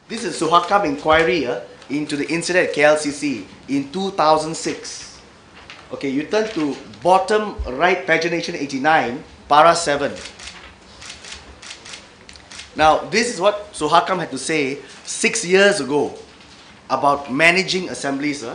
This is Suhakam inquiry into the incident at KLCC in 2006. Okay, you turn to bottom right, pagination 89, para 7. Now, this is what Suhakam had to say 6 years ago about managing assemblies.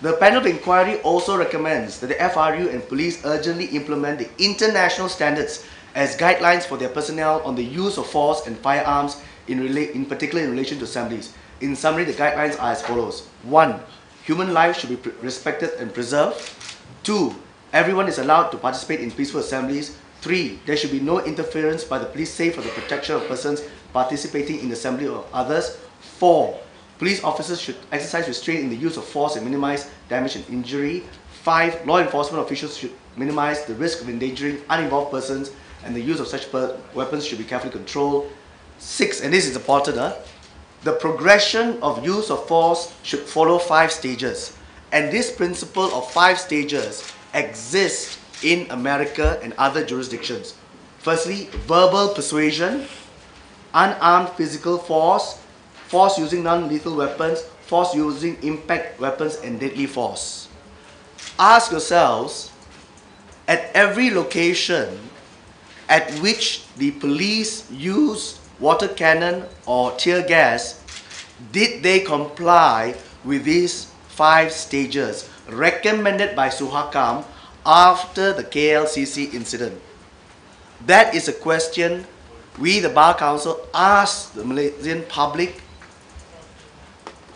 The panel of inquiry also recommends that the FRU and police urgently implement the international standards as guidelines for their personnel on the use of force and firearms in particular in relation to assemblies. In summary, the guidelines are as follows. 1. Human life should be respected and preserved. 2. Everyone is allowed to participate in peaceful assemblies. 3. There should be no interference by the police save for the protection of persons participating in the assembly or others. 4. Police officers should exercise restraint in the use of force and minimize damage and injury. 5. Law enforcement officials should minimize the risk of endangering uninvolved persons, and the use of such weapons should be carefully controlled. 6. And this is important, the progression of use of force should follow 5 stages. And this principle of 5 stages exists in America and other jurisdictions. Firstly, verbal persuasion, unarmed physical force, force using non-lethal weapons, force using impact weapons, and deadly force. Ask yourselves, at every location at which the police used water cannon or tear gas, did they comply with these 5 stages recommended by Suhakam after the KLCC incident? That is a question we, the Bar Council, ask the Malaysian public,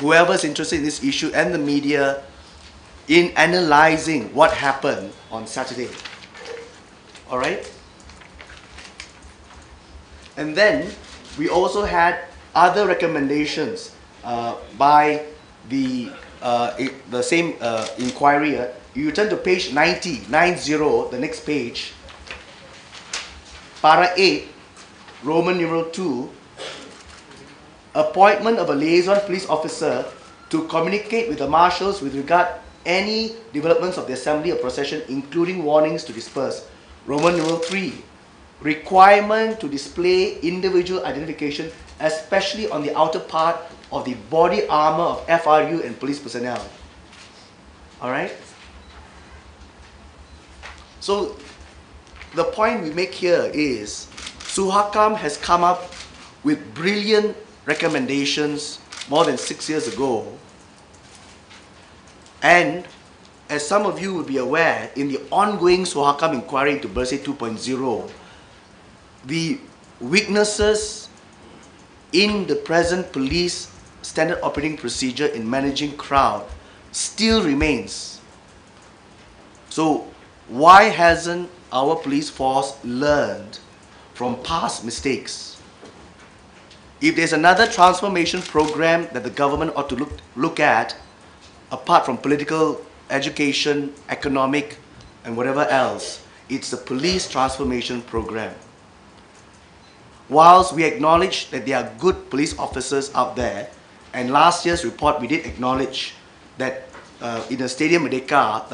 whoever is interested in this issue, and the media in analyzing what happened on Saturday. Alright? And then we also had other recommendations by the same inquiry. You turn to page 90, the next page, para 8, Roman numeral 2, appointment of a liaison police officer to communicate with the marshals with regard any developments of the assembly or procession, including warnings to disperse. Roman numeral 3, requirement to display individual identification, especially on the outer part of the body armor of FRU and police personnel. Alright? So, the point we make here is Suhakam has come up with brilliant recommendations more than 6 years ago. And as some of you would be aware, in the ongoing Suhakam inquiry into Bersih 2.0, the weaknesses in the present police standard operating procedure in managing crowd still remains. So why hasn't our police force learned from past mistakes? If there's another transformation program that the government ought to look at, apart from political, education, economic, and whatever else, it's the police transformation program. Whilst we acknowledge that there are good police officers out there, and last year's report we did acknowledge that in the Stadium Merdeka,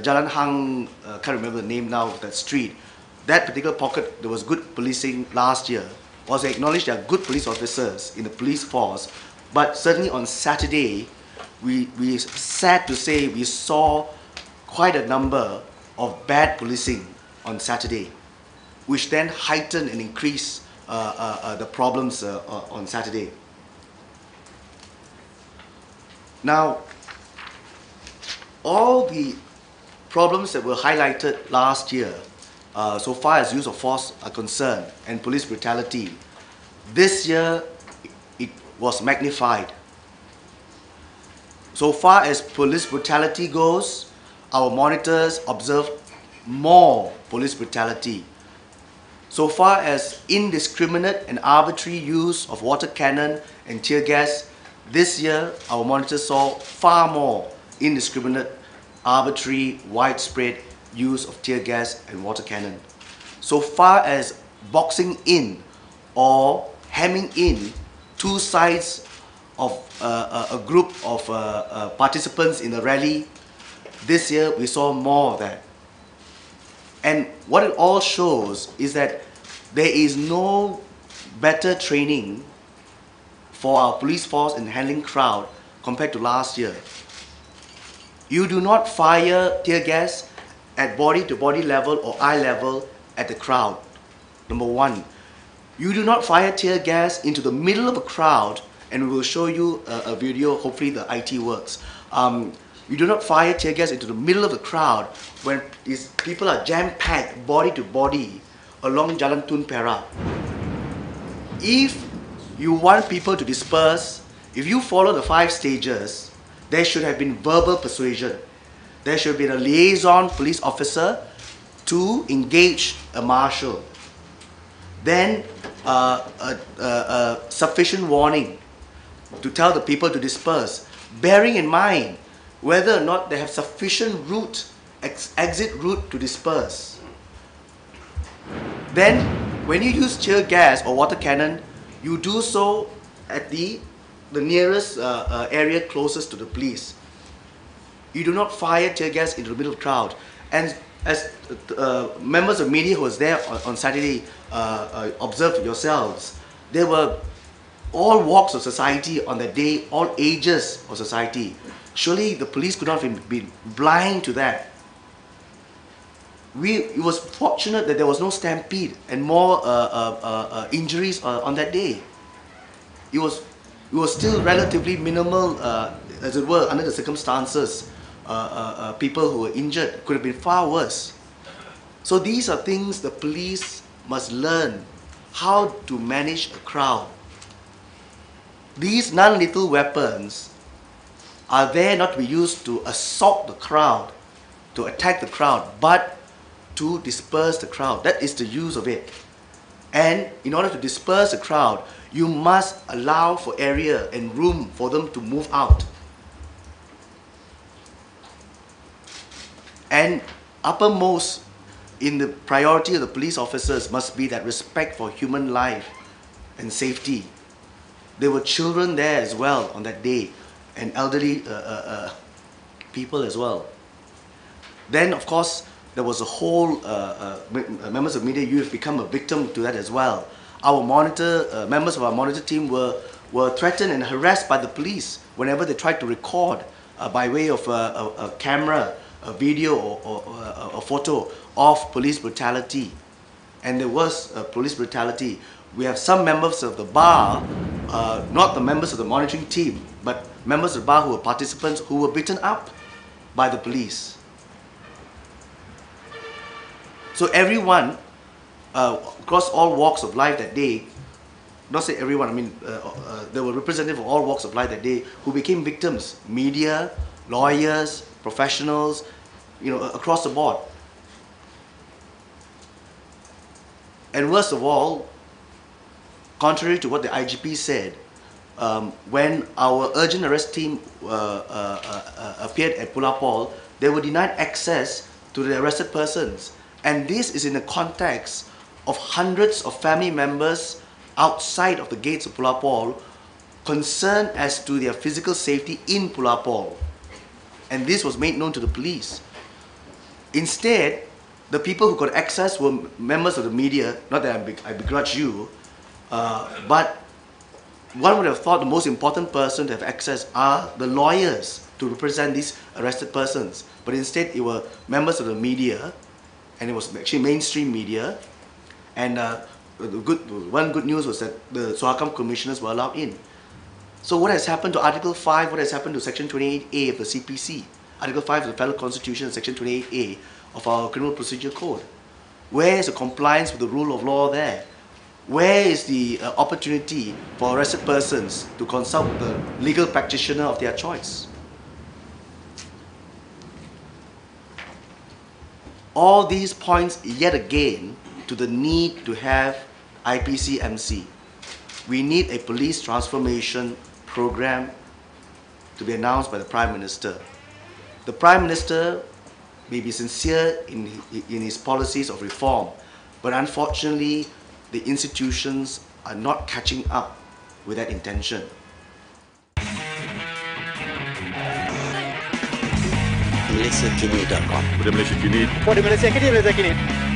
Jalan Hang, can't remember the name now of that street, that particular pocket, there was good policing last year. Was acknowledged there are good police officers in the police force, but certainly on Saturday, we sad to say we saw quite a number of bad policing on Saturday, which then heightened and increased the problems on Saturday. Now, all the problems that were highlighted last year, so far as use of force are concerned, and police brutality, this year it was magnified. So far as police brutality goes, our monitors observe more police brutality. So far as indiscriminate and arbitrary use of water cannon and tear gas, this year our monitors saw far more indiscriminate, arbitrary, widespread use of tear gas and water cannon. So far as boxing in or hemming in two sides of a group of participants in a rally, this year we saw more of that. And what it all shows is that there is no better training for our police force in handling crowd compared to last year. You do not fire tear gas at body-to-body level or eye level at the crowd. Number one. You do not fire tear gas into the middle of a crowd, and we will show you a video, hopefully the IT works. You do not fire tear gas into the middle of the crowd when these people are jam-packed body to body along Jalan Tun Perak. If you want people to disperse, if you follow the 5 stages, there should have been verbal persuasion. There should have been a liaison police officer to engage a marshal. Then sufficient warning to tell the people to disperse, bearing in mind whether or not they have sufficient exit route to disperse. Then, when you use tear gas or water cannon, you do so at the nearest area closest to the police. You do not fire tear gas into the middle of the crowd. And as members of media who was there on Saturday observed yourselves, there were all walks of society on that day, all ages of society. Surely the police could not have been blind to that. It was fortunate that there was no stampede and more injuries on that day. It was still relatively minimal, as it were, under the circumstances. People who were injured could have been far worse. So these are things the police must learn how to manage a crowd. These non-lethal weapons are there not to be used to assault the crowd, to attack the crowd, but to disperse the crowd. That is the use of it. And in order to disperse the crowd, you must allow for area and room for them to move out. And uppermost in the priority of the police officers must be that respect for human life and safety. There were children there as well on that day, and elderly people as well. Then, of course, there was a whole members of media. You have become a victim to that as well. Our members of our monitor team were threatened and harassed by the police whenever they tried to record by way of a camera, a video or a photo of police brutality. And there was police brutality. We have some members of the bar, not the members of the monitoring team, but members of the bar who were participants who were beaten up by the police. So everyone, across all walks of life that day, not say everyone, I mean, there were representatives of all walks of life that day who became victims. Media, lawyers, professionals, across the board. And worst of all, contrary to what the IGP said, when our urgent arrest team appeared at Pulau Paul, they were denied access to the arrested persons. And this is in the context of hundreds of family members outside of the gates of Pulau Paul, concerned as to their physical safety in Pulau Paul. And this was made known to the police. Instead, the people who got access were members of the media. Not that I begrudge you, but one would have thought the most important person to have access are the lawyers to represent these arrested persons. But instead, it were members of the media, and it was actually mainstream media. And one good news was that the Sohakam commissioners were allowed in. So what has happened to Article 5? What has happened to Section 28A of the CPC? Article 5 of the Federal Constitution and Section 28A of our Criminal Procedure Code. Where is the compliance with the rule of law there? Where is the opportunity for arrested persons to consult with the legal practitioner of their choice? All these points yet again to the need to have IPCMC. We need a police transformation program to be announced by the Prime Minister. The Prime Minister may be sincere in his policies of reform, but unfortunately, the institutions are not catching up with that intention. MalaysiaKini.com. For the Malaysia Kini. For the Malaysia Kini.